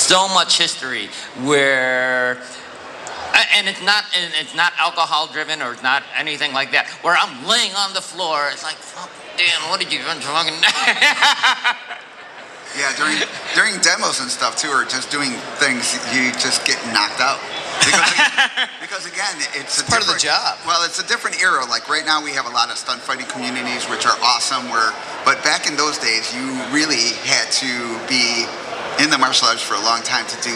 so much history where, and it's not alcohol driven or it's not anything like that, where I'm laying on the floor. It's like, fuck, Dan, what did you even fucking? Yeah, during demos and stuff too, or just doing things, you just get knocked out. Because again, it's part of the job. Well, it's a different era. Like right now, we have a lot of stunt fighting communities, which are awesome. But back in those days, you really had to be in the martial arts for a long time to do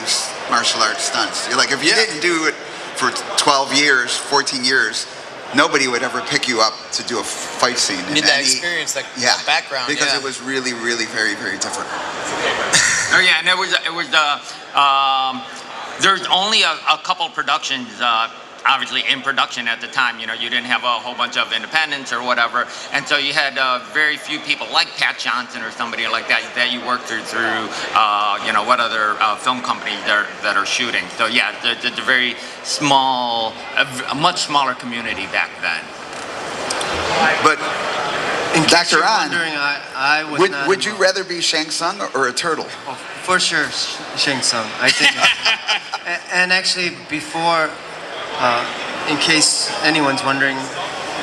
martial arts stunts. You're like, if you didn't do it for 12 years, 14 years, nobody would ever pick you up to do a fight scene. You need that experience, that background. Because it was really, really very, very different. Oh yeah, and it was there's only a couple productions obviously in production at the time. You know, you didn't have a whole bunch of independents or whatever, and so you had very few people like Pat Johnson or somebody like that you worked through you know, what other film companies that are shooting. So yeah, it's a very small, a much smaller community back then. But In case Dr. you're An, wondering, I was not would you involved. rather be Shang Tsung or a turtle? Oh, for sure, Shang Tsung. I think. And actually, before, in case anyone's wondering,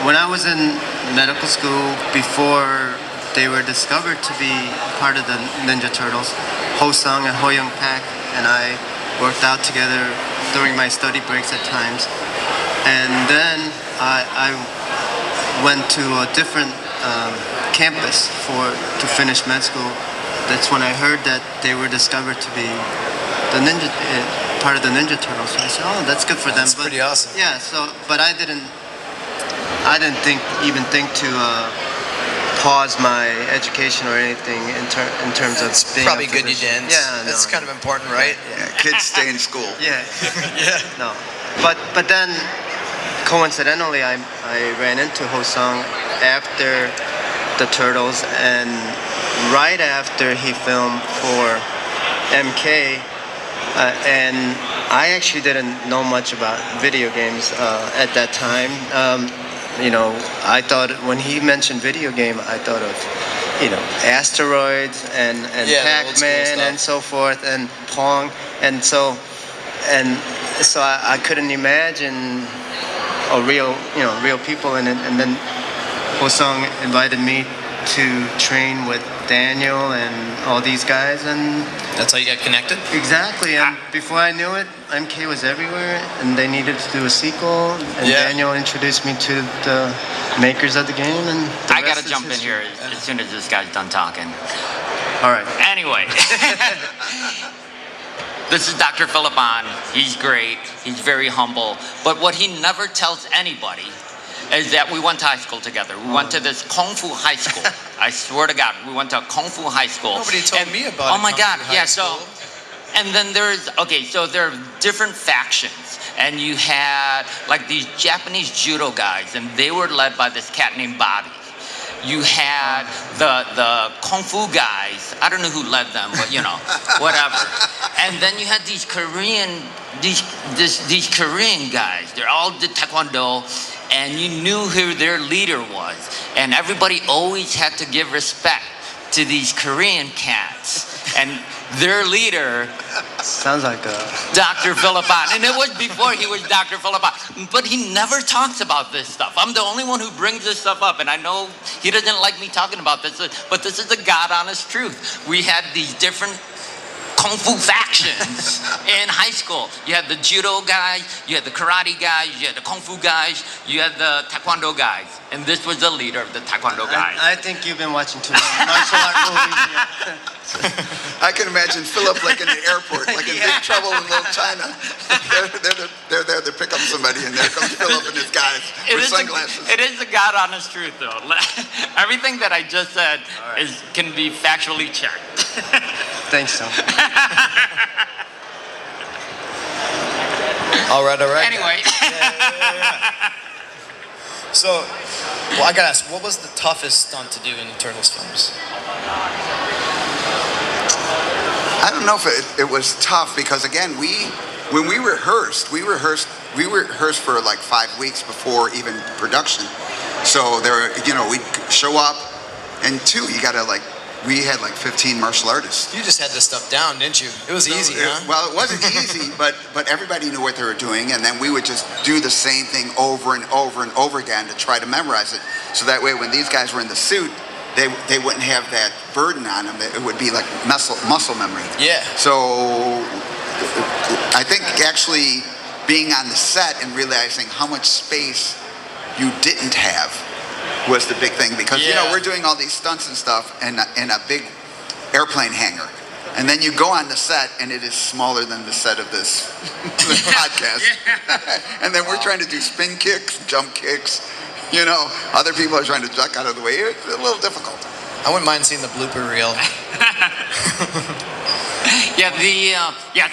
when I was in medical school, before they were discovered to be part of the Ninja Turtles, Ho Sung and Ho Young Pak and I worked out together during my study breaks at times. And then I went to a different campus to finish med school. That's when I heard that they were discovered to be the part of the Ninja Turtles. So I said, "Oh, that's good for them." That's pretty awesome. Yeah. So, but I didn't even think to pause my education or anything in terms of being. Probably a good you physician. didn't. Yeah. That's no, kind of important, right? Yeah, kids stay in school. Yeah. Yeah. No. But then coincidentally I ran into Ho Sung after the Turtles, and right after he filmed for MK, and I actually didn't know much about video games at that time. You know, I thought when he mentioned video game, I thought of, you know, Asteroids and Pac-Man and so forth and Pong, and so I couldn't imagine real people in it. And then Ho Sung invited me to train with Daniel and all these guys, and That's how you got connected? exactly. And before I knew it, MK was everywhere, and they needed to do a sequel. And Daniel introduced me to the makers of the game, and I gotta jump in here as soon as this guy's done talking. All right. Anyway, this is Dr. Philip An. He's great. He's very humble. But what he never tells anybody is that we went to high school together. We went to this Kung Fu high school. I swear to God, we went to a Kung Fu high school. Nobody told me about it. Oh my God, Kung Fu yeah, high school. and then so there are different factions. And you had like these Japanese judo guys, and they were led by this cat named Bobby. You had the Kung Fu guys. I don't know who led them, but you know, whatever. And then you had these Korean guys. They're all did Taekwondo, and you knew who their leader was. And everybody always had to give respect to these Korean cats. And their leader, Sounds like Dr. Philip An. And it was before he was Dr. Philip An. But he never talks about this stuff. I'm the only one who brings this stuff up. And I know he doesn't like me talking about this, but this is the God honest truth. We had these different Kung Fu factions in high school. You had the judo guys, you had the karate guys, you had the Kung Fu guys, you had the Taekwondo guys. And this was the leader of the Taekwondo guys. I think you've been watching too many martial art movies. I can imagine Philip like in the airport, like in Big Trouble in Little China. They're there to pick up somebody, and there comes Philip and his guys with sunglasses. It is the God honest truth, though. Everything that I just said can be factually checked. Thanks, Tom. All right. Anyway. So, well, I gotta ask, what was the toughest stunt to do in the Turtles films? I don't know if it was tough because again, when we rehearsed for like 5 weeks before even production. So we'd show up, and two, you gotta like we had like 15 martial artists. You just had this stuff down, didn't you? It was easy, huh? Well, it wasn't easy, but everybody knew what they were doing, and then we would just do the same thing over and over and over again to try to memorize it. So that way, when these guys were in the suit, they wouldn't have that burden on them. It would be like muscle memory. Yeah. So I think actually being on the set and realizing how much space you didn't have was the big thing, because you know, Yeah. we're doing all these stunts and stuff in a big airplane hangar, and then you go on the set and it is smaller than the set of this podcast. And then we're trying to do spin kicks, jump kicks, you know, other people are trying to duck out of the way. It's a little difficult. I wouldn't mind seeing the blooper reel.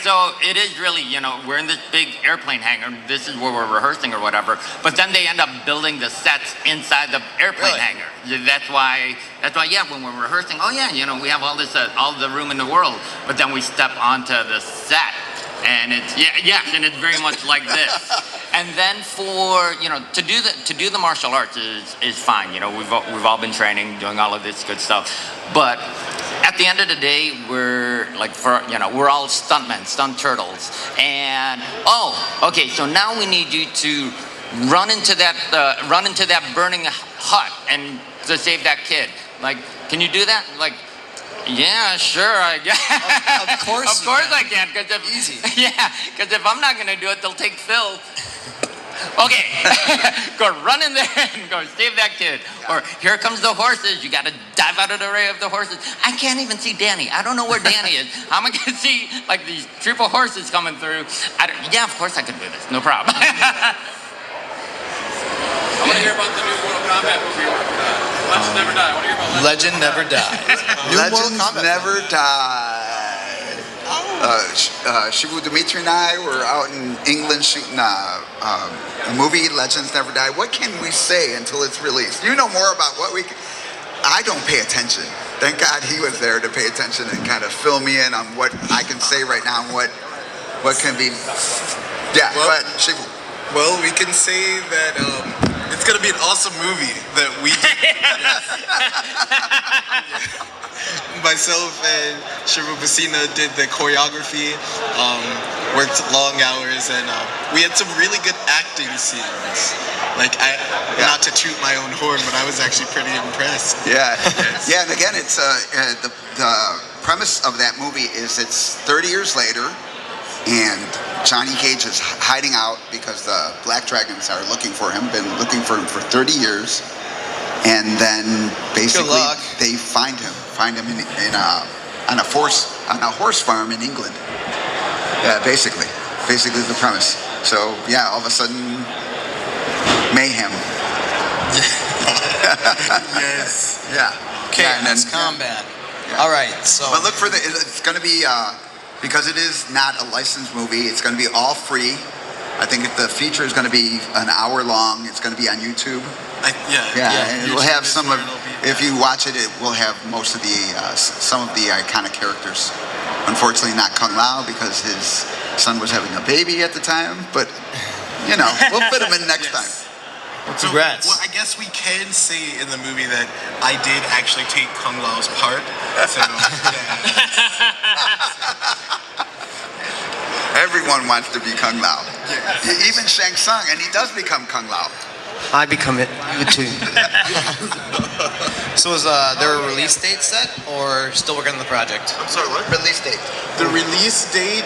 So it is really, you know, we're in this big airplane hangar. This is where we're rehearsing or whatever. But then they end up building the sets inside the airplane Really? hangar. That's why, when we're rehearsing, you know, we have all this, all the room in the world. But then we step onto the set, and it's and it's very much like this. And then for, you know, to do the martial arts is fine. You know, we've all been training, doing all of this good stuff. But at the end of the day, we're all stuntmen, stunt turtles. And so now we need you to run into that burning hut and to save that kid. Like, can you do that? Like, yeah, sure, I guess. Of course. Of course I can, because Easy. because if I'm not gonna do it, they'll take Phil. Okay, go run in there and go save that kid. Or here comes the horses. You got to dive out of the way of the horses. I can't even see Danny. I don't know where Danny is. How am I gonna see like these troop of horses coming through? Of course I could do this. No problem. I want to hear about the new Mortal Kombat movie. Legends Never Die. I want to hear about Legend never dies. New Mortal Legends Kombat never film. die. Shivu Dimitri and I were out in England shooting a movie, Legends Never Die. What can we say until it's released? You know more about what I don't pay attention. Thank God he was there to pay attention and kind of fill me in on what I can say right now and what can be. Yeah, go ahead, Shivu. Well, we can say that it's going to be an awesome movie that we did. Myself and Shivu Basina did the choreography, worked long hours, and we had some really good acting scenes. Not to toot my own horn, but I was actually pretty impressed. Yeah, yeah, and again, it's the premise of that movie is it's 30 years later, and Johnny Cage is hiding out because the Black Dragons are looking for him. Been looking for him for 30 years, and then basically they find him on a horse farm in England. Yeah, basically the premise. So yeah, all of a sudden, mayhem. Yes. Yeah. Okay, Yeah, and that's then- combat. Yeah. All right, so But look for it's going to be, because it is not a licensed movie, it's going to be all free. I think if the feature is going to be an hour long, it's going to be on YouTube. Yeah, and it'll have some of, if you watch it, it will have most of the, some of the iconic characters. Unfortunately, not Kung Lao because his son was having a baby at the time, but, you know, we'll fit him in next time. congrats. Well, I guess we can say in the movie that I did actually take Kung Lao's part. So, Everyone wants to be Kung Lao. Even Shang Tsung, and he does become Kung Lao. I become it. You too. So is there a release date set, or still working on the project? I'm sorry, what? Release date. the release date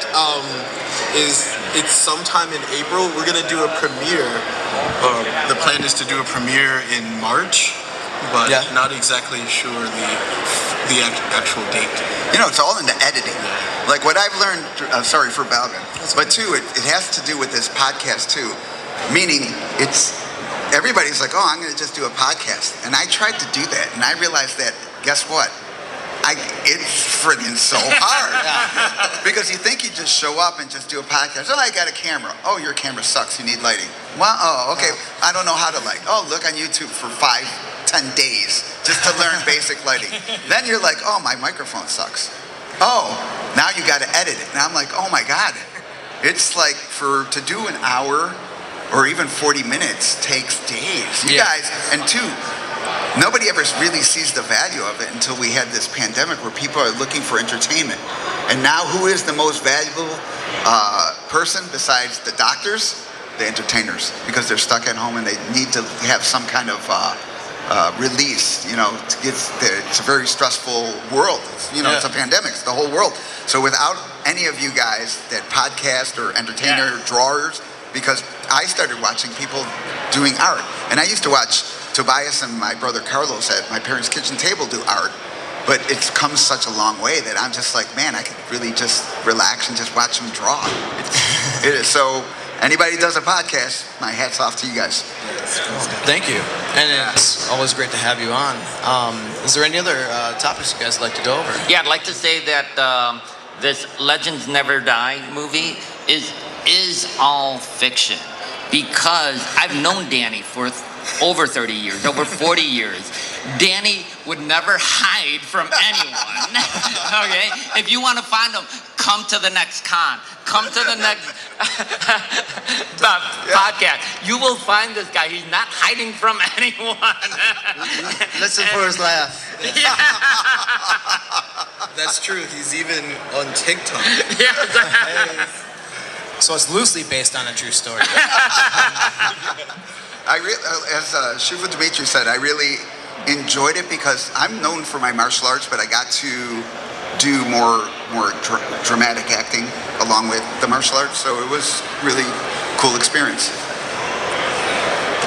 it's sometime in April. We're gonna do a premiere. The plan is to do a premiere in March, but not exactly sure the actual date. You know, it's all in the editing. Like what I've learned, sorry for Balvin, but too, it has to do with this podcast too. Meaning, everybody's like, oh, I'm going to just do a podcast. And I tried to do that, and I realized that, guess what? It's friggin' so hard. Because you think you just show up and just do a podcast. Oh, I got a camera. Oh, your camera sucks. You need lighting. Well, oh, okay. I don't know how to light. Oh, look on YouTube for 5-10 days just to learn basic lighting. Then you're like, oh, my microphone sucks. Oh, now you got to edit it. And I'm like, oh my God. It's like to do an hour or even 40 minutes takes days. You guys, and two, nobody ever really sees the value of it until we had this pandemic where people are looking for entertainment. And now, who is the most valuable person besides the doctors? The entertainers, because they're stuck at home and they need to have some kind of release. You know, it's a very stressful world. It's a pandemic. It's the whole world. So without any of you guys that podcast or entertainer drawers, because I started watching people doing art, and I used to watch Tobias and my brother Carlos at my parents' kitchen table do art. But it's come such a long way that I'm just like, man, I could really just relax and just watch them draw. It is so. Anybody who does a podcast, my hat's off to you guys. Thank you. And it's always great to have you on. Is there any other topics you guys would like to go over? Yeah, I'd like to say that this Legends Never Die movie is all fiction, because I've known Danny for over 30 years, over 40 years. Danny would never hide from anyone. Okay? If you want to find him, come to the next con. Come to the next podcast. You will find this guy. He's not hiding from anyone. Listen for his laugh. That's true. He's even on TikTok. So it's loosely based on a true story. As Shiva Dimitri said, I really enjoyed it because I'm known for my martial arts, but I got to do more dramatic acting along with the martial arts, so it was really cool experience.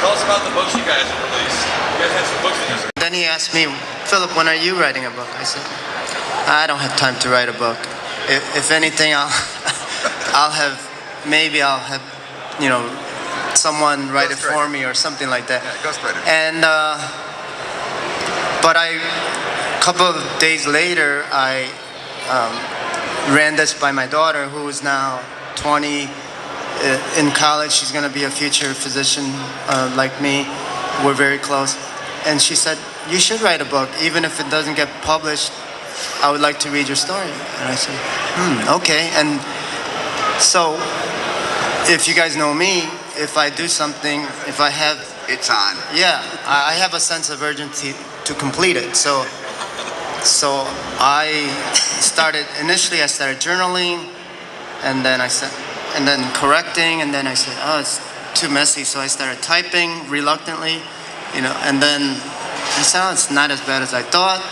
Tell us about the books you guys have released. You guys have some books that you Then he asked me, Philip, when are you writing a book? I said, I don't have time to write a book. If anything, I'll have someone write it for me or something like that. Yeah, ghostwriter. And but a couple of days later, I ran this by my daughter, who is now 20, in college. She's going to be a future physician like me. We're very close. And she said, you should write a book. Even if it doesn't get published, I would like to read your story. And I said, okay. And so, if you guys know me, if I do something, if I have... It's on. Yeah, I have a sense of urgency to complete it. So I started journaling, and then correcting, and then I said, oh, it's too messy. So I started typing reluctantly, and then I said, oh, it's not as bad as I thought.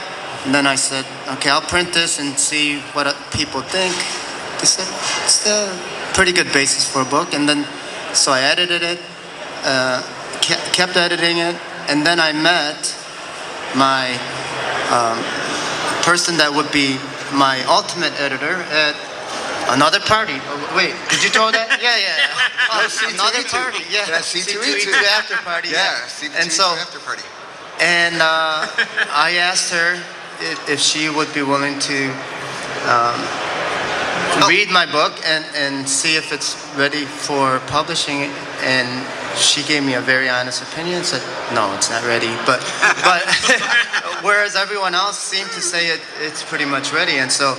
And then I said, okay, I'll print this and see what people think. They said, it's a pretty good basis for a book. And then, so I edited it, kept editing it, and then I met my person that would be my ultimate editor at another party. Oh, wait, did you throw that? Yeah. Oh, another party, yeah. C2E2 after party. Yeah, C2E2 after party. And I asked her if she would be willing to read my book and see if it's ready for publishing. And she gave me a very honest opinion and said, no, it's not ready. But whereas everyone else seemed to say it's pretty much ready. And so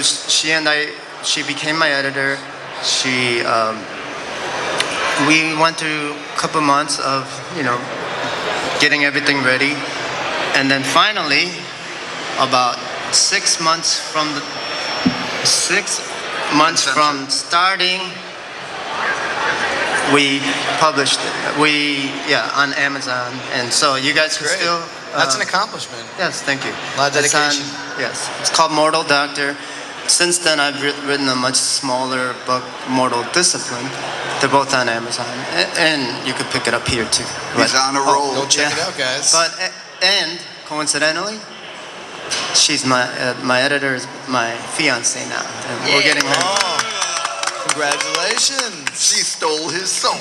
she became my editor. We went through a couple months of, getting everything ready. And then finally, about 6 months from starting, we published it. On Amazon. And so you guys can Great. still... That's an accomplishment. Yes, thank you. A lot of dedication. It's called Mortal Doctor. Since then, I've written a much smaller book, Mortal Discipline. They're both on Amazon, and you could pick it up here too. He's on a roll. Go check it out, guys. And coincidentally, she's my editor is my fiance now, and we're getting married. Oh, congratulations. She stole his soul.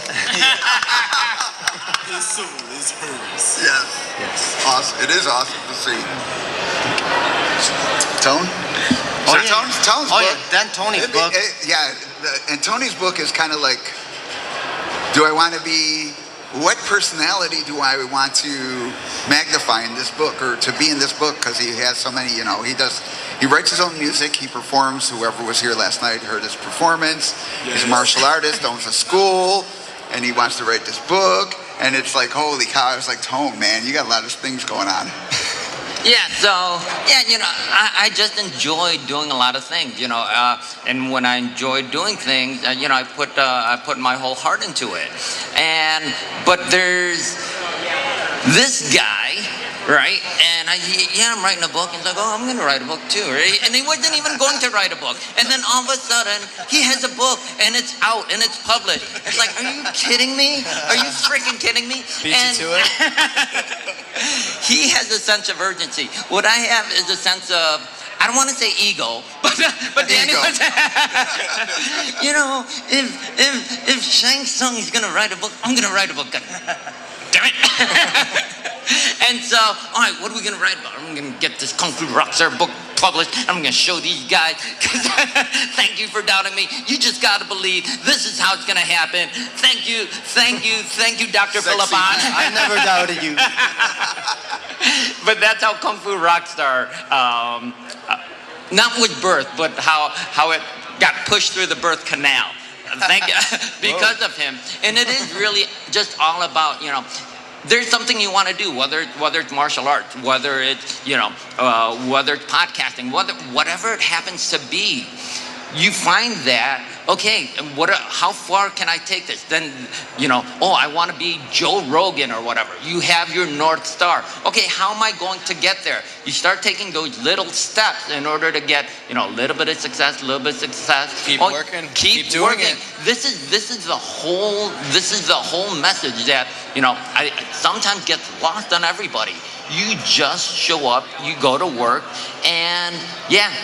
His soul is hers. Yes. Awesome. It is awesome to see. Tone? Tone's book. Then Tony's book. And Tony's book is kind of like, what personality do I want to magnify in this book or to be in this book? Because he has so many, he writes his own music, he performs. Whoever was here last night heard his performance. He's a martial artist, owns a school, and he wants to write this book. And it's like, holy cow! I was like, Tone, man, you got a lot of things going on. Yeah, so, I just enjoy doing a lot of things, and when I enjoy doing things, I put my whole heart into it. But there's this guy, right? And I'm writing a book, and he's like, oh, I'm going to write a book too, right? And he wasn't even going to write a book. And then all of a sudden, he has a book, and it's out, and it's published. It's like, are you kidding me? Are you freaking kidding me? Beat you to it. He has a sense of urgency. What I have is a sense of, I don't want to say ego, but Daniel, if Shang Tsung is going to write a book, I'm going to write a book. Damn it. And so, all right, what are we going to write about? I'm going to get this Kung Fu Rockstar book published. I'm going to show these guys. Thank you for doubting me. You just got to believe this is how it's going to happen. Thank you, Dr. Philippon. I never doubted you. But that's how Kung Fu Rockstar, not with birth, but how it got pushed through the birth canal. Thank you, because of him. And it is really just all about, there's something you want to do, whether it's martial arts, whether it's, whether it's podcasting, whatever it happens to be. You find that, okay, how far can I take this? Then, I want to be Joe Rogan or whatever. You have your North Star. Okay, how am I going to get there? You start taking those little steps in order to get, a little bit of success, a little bit of success. Keep working. Keep doing working. it. This is the whole message that, I sometimes gets lost on everybody. You just show up, you go to work, and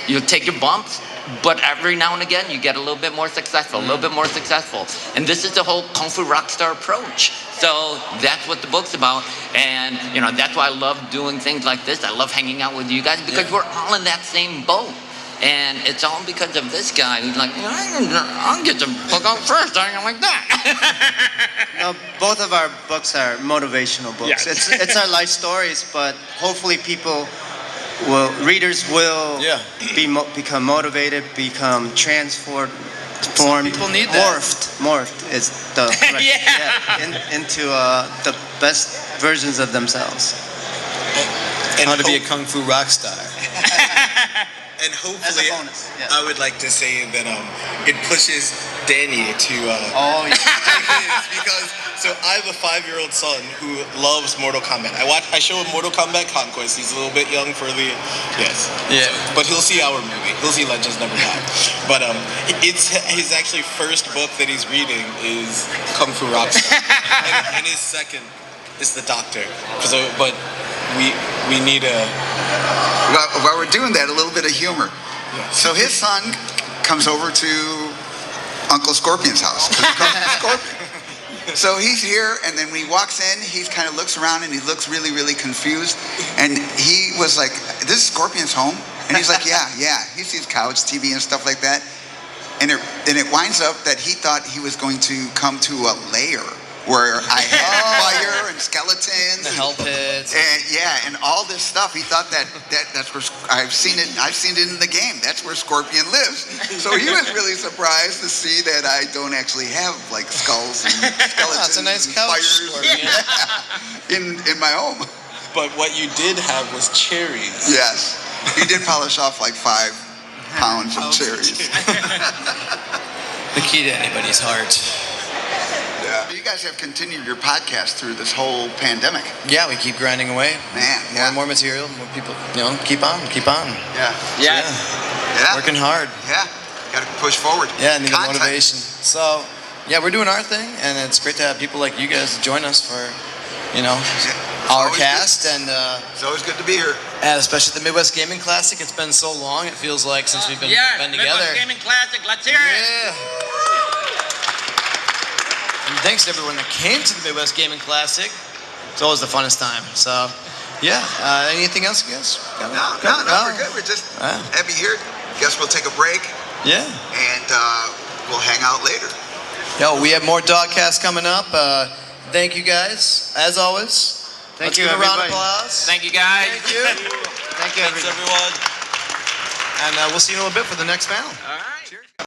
you take your bumps. But every now and again, you get a little bit more successful, a little bit more successful. And this is the whole Kung Fu Rockstar approach. So that's what the book's about. And, that's why I love doing things like this. I love hanging out with you guys because we're all in that same boat. And it's all because of this guy who's like, I'll get the book out first. I ain't like that. No, both of our books are motivational books. Yes. It's our life stories, but hopefully readers will become motivated, become transformed, people need that. morphed is the correct, into the best versions of themselves. And How to be a Kung Fu rock star. And hopefully, As a bonus, yeah. I would like to say that it pushes Danny to Oh, yeah. because I have a 5-year-old son who loves Mortal Kombat. I show him Mortal Kombat Conquest. He's a little bit young for the Yeah. but he'll see our movie. He'll see Legends Never Die. But it's his actually first book that he's reading is Kung Fu Rockstar, and his second is The Doctor. But we need a. While we're doing that, a little bit of humor. So his son comes over to Uncle Scorpion's house. 'Cause he calls him Scorpion. So he's here, and then when he walks in, he kind of looks around, and he looks really, really confused. And he was like, "This is Scorpion's home?" And he's like, "Yeah." He sees couch, TV, and stuff like that. And it winds up that he thought he was going to come to a lair where I had fire and skeletons, The hell pits. and all this stuff. He thought that's where I've seen it in the game. That's where Scorpion lives. So he was really surprised to see that I don't actually have like skulls and skeletons. It's a nice and couch, fires Scorpion. in my home. But what you did have was cherries. Yes, he did polish off like 5 pounds of cherries. The key to anybody's heart. Yeah. You guys have continued your podcast through this whole pandemic. Yeah, we keep grinding away. Man, More and more material, more people, keep on. Yeah. Yeah. Working hard. Yeah. Got to push forward. Yeah, and the Content. motivation. So, we're doing our thing, and it's great to have people like you guys join us for, our always cast, and It's always good to be here. especially the Midwest Gaming Classic. It's been so long, it feels like, since we've been together. Midwest Gaming Classic, let's hear it. Yeah. And thanks to everyone that came to the Midwest Gaming Classic. It's always the funnest time. So, anything else, you guys? No, we're good. We're just happy here. Guess we'll take a break Yeah. and we'll hang out later. We have more Dogcast coming up. Thank you guys, as always. Thank Let's you, give a round of everybody. applause. Thank you, guys. Thank you. Thank you, Thanks, everyone. everyone. And we'll see you in a little bit for the next panel.